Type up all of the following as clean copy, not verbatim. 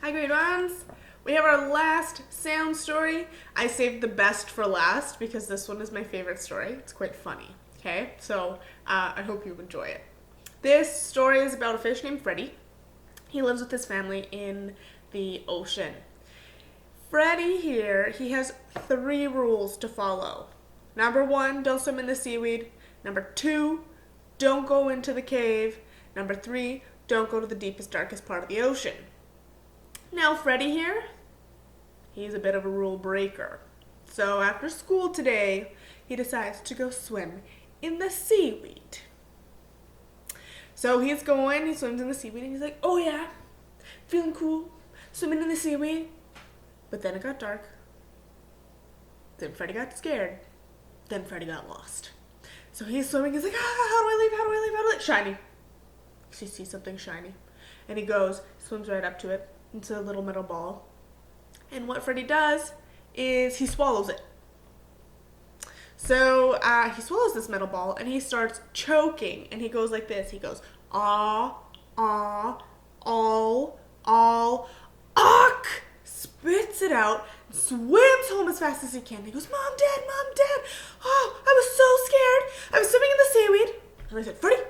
Hi, grade ones. We have our last sound story. I saved the best for last because this one is my favorite story. It's quite funny. Okay, so I hope you enjoy it. This story is about a fish named Freddie. He lives with his family in the ocean. Freddie here, he has 3 rules to follow. Number 1, don't swim in the seaweed. Number 2, don't go into the cave. Number 3, don't go to the deepest, darkest part of the ocean. Now, Freddie here, he's a bit of a rule breaker. So after school today, he decides to go swim in the seaweed. So he swims in the seaweed, and he's like, oh yeah, feeling cool, swimming in the seaweed. But then it got dark. Then Freddie got scared. Then Freddie got lost. So he's swimming, he's like, how do I leave, how do I leave, how do I leave? Shiny. He sees something shiny. And he swims right up to it. It's a little metal ball. And what Freddie does is he swallows it. So he swallows this metal ball and he starts choking. And he goes like this. He goes, ah, all, awk. Spits it out, swims home as fast as he can. He goes, Mom, Dad, oh, I was so scared. I was swimming in the seaweed. And I said, Freddie,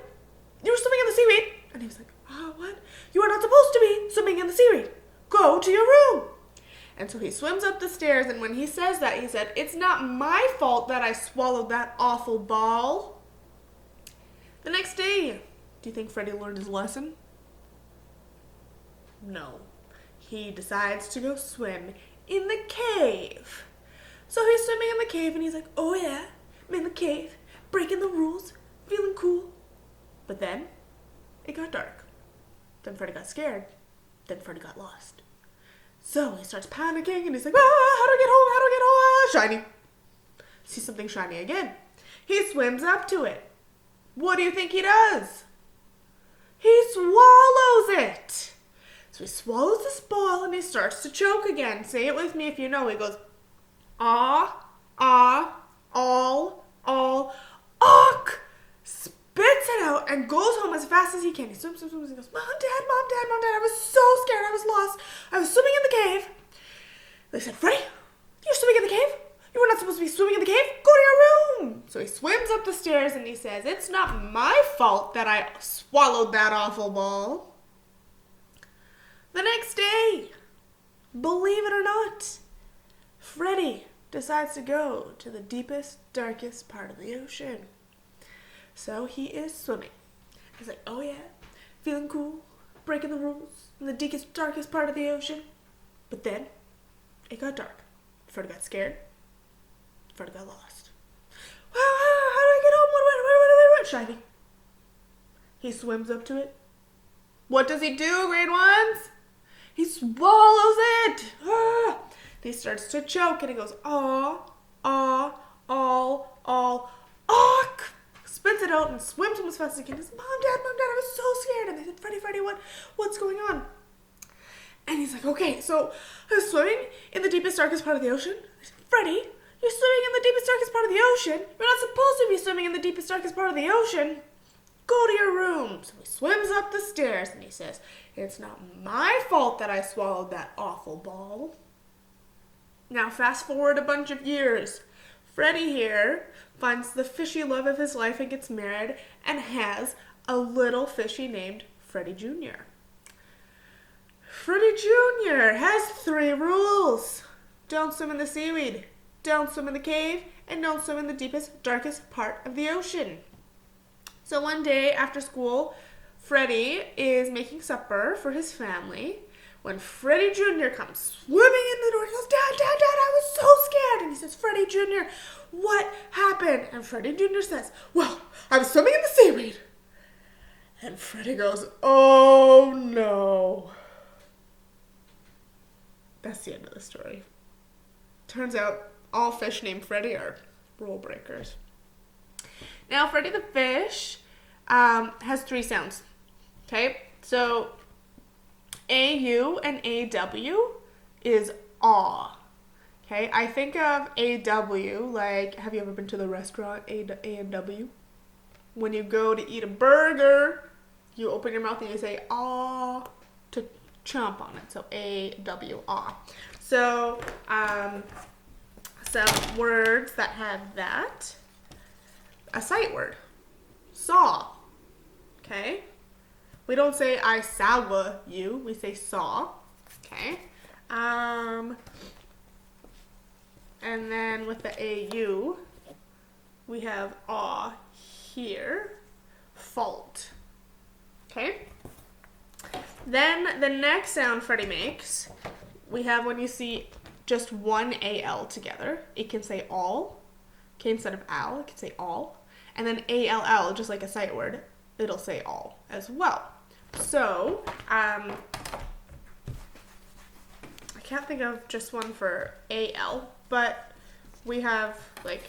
you were swimming in the seaweed? And he was like, oh, what? You are not supposed to be swimming in the seaweed. Go to your room. And so he swims up the stairs, and when he says that, he said, it's not my fault that I swallowed that awful ball. The next day, do you think Freddie learned his lesson? No. He decides to go swim in the cave. So he's swimming in the cave and he's like, oh yeah, I'm in the cave, breaking the rules, feeling cool. But then it got dark. Then Freddie got scared. Then Freddie got lost. So he starts panicking and he's like, how do I get home? How do I get home? Shiny. Sees something shiny again. He swims up to it. What do you think he does? He swallows it. So he swallows this ball and he starts to choke again. Say it with me if you know. He goes, all, awk. Spits it out and goes home as fast as he can. He swims. He goes, Mom, Dad, I was so scared. I was lost. I was swimming in the cave. They said, Freddie, you're swimming in the cave? You were not supposed to be swimming in the cave. Go to your room. So he swims up the stairs and he says, it's not my fault that I swallowed that awful ball. The next day, believe it or not, Freddie decides to go to the deepest, darkest part of the ocean. So he is swimming. He's like, oh yeah, feeling cool, breaking the rules in the deepest, darkest part of the ocean. But then it got dark. Freddie got scared. Freddie got lost. How do I get home? What? Shiny. He swims up to it. What does he do, grade ones? He swallows it. He starts to choke and he goes, all, awk. Spits it out and swims home as fast as he can. He says, Mom, Dad, I was so scared. And they said, Freddie, what's going on? And he's like, okay, so I was swimming in the deepest, darkest part of the ocean. I said, Freddie, you're swimming in the deepest, darkest part of the ocean. You're not supposed to be swimming in the deepest, darkest part of the ocean. Go to your room. So he swims up the stairs and he says, it's not my fault that I swallowed that awful ball. Now fast forward a bunch of years. Freddie here finds the fishy love of his life and gets married and has a little fishy named Freddie Jr. Freddie Jr. has 3 rules. Don't swim in the seaweed, don't swim in the cave, and don't swim in the deepest, darkest part of the ocean. So one day after school, Freddie is making supper for his family when Freddie Jr. comes swimming in the door. He goes, Dad, I was so scared. And he says, Freddie Jr., what happened? And Freddie Jr. says, well, I was swimming in the seaweed. And Freddie goes, oh no. That's the end of the story. Turns out all fish named Freddie are rule breakers. Now, Freddie the Fish has 3 sounds. Okay, so AU and AW is aw. Okay, I think of AW like, have you ever been to the restaurant A&W? When you go to eat a burger, you open your mouth and you say aw to chomp on it. So A-W-R. So some words that have that. A sight word. Saw. Okay? We don't say I saw you. We say saw. Okay? And then with the AU, we have aw here. Fault. Okay? Then the next sound Freddie makes, we have when you see just one AL together, it can say all. Okay, instead of al, it can say all. And then ALL, just like a sight word, it'll say all as well. So, I can't think of just one for AL, but we have like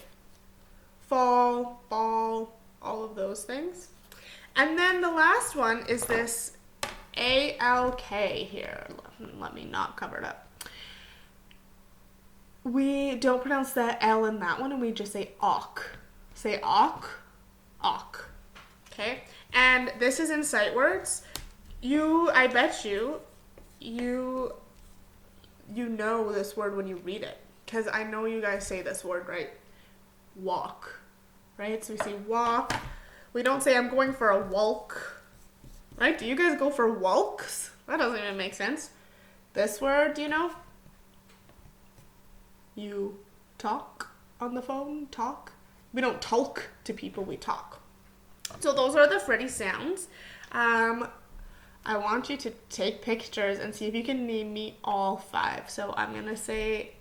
fall, ball, all of those things. And then the last one is this ALK here. Let me not cover it up. We don't pronounce the L in that one, and we just say awk. Say awk, awk. Okay? And this is in sight words. I bet you know this word when you read it. Because I know you guys say this word, right? Walk. Right? So we say walk. We don't say I'm going for a walk. Right? Do you guys go for walks? That doesn't even make sense. This word, do you know? You talk on the phone, talk. We don't talk to people, we talk. So those are the Freddie sounds. I want you to take pictures and see if you can name me all 5. So I'm going to say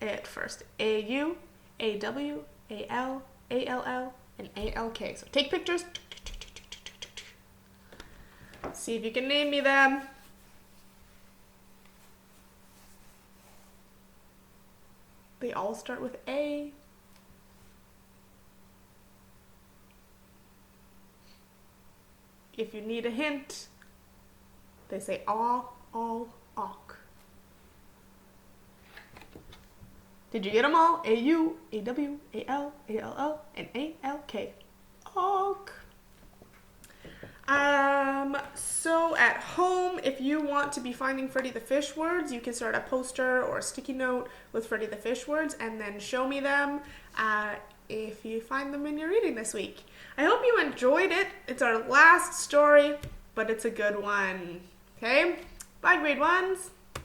it first. A-U, A-W, A-L, A-L-L, and A-L-K. So take pictures. See if you can name me them. They all start with A. If you need a hint, they say aw, all, awk. Did you get them all? A-U, A-W, A-L, A-L-L, and A-L-K. Awk. So at home, if you want to be finding Freddie the Fish words, you can start a poster or a sticky note with Freddie the Fish words and then show me them if you find them in your reading this week. I hope you enjoyed it. It's our last story, but it's a good one. Okay? Bye, grade 1s.